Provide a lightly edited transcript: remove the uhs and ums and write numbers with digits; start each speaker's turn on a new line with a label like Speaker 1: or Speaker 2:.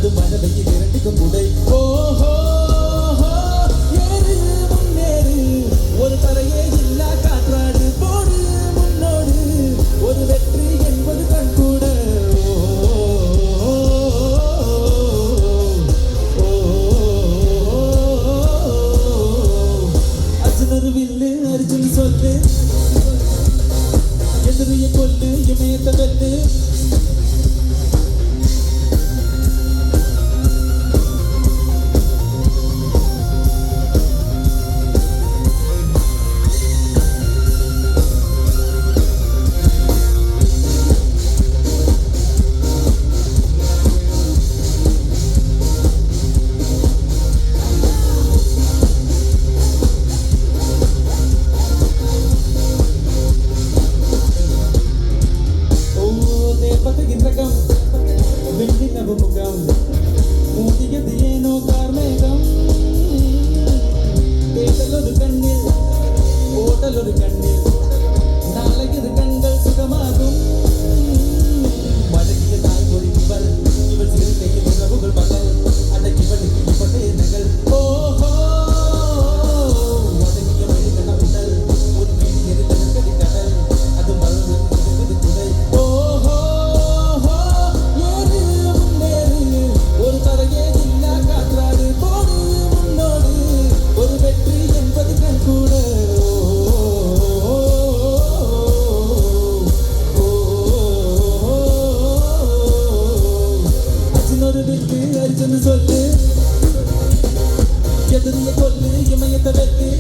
Speaker 1: அது மழை வெயில் இரண்டுக்கும் குடை. ஓஹோ ஏறு முன்னேறு ஒரு தரையே இல்லா காற்றாடு போடு முன்னோடு ஒரு வெற்றி என்பது கண் கூட. அர்ஜுனரு வில்லு அர்ஜுன் சொல்லு எதிரிய கொல்லு இமயத்த வெல்லு. மூடியது ஏனோ கார்மேகம் தேடல் ஒரு கண்ணில் ஓடல் ஒரு கண்ணில் நாளையது கண்கள் சுகமாகும். மழகிய தாய் பொழிவள் இவள் சிறு கையில் உறவுகள் பகல் அடக்கிவளுக்கு இப்பட்டே நகல். ஓஹோ அடங்கிய வழிகண உடல் ஒரு மீன் எரிதற்கடி கடல் அது மறுபது துறை. ஓஹோ ஏறு முன்னேறு ஒரு தரையே இல்லா காற்றாடு போடு முன்னோடு ஒரு வெற்றி என்பது கண் கூட. அர்ஜுனரு வில்லு அர்ஜுன் சொல்லு எதிரிய கொல்லு இமயத்த வெல்லு.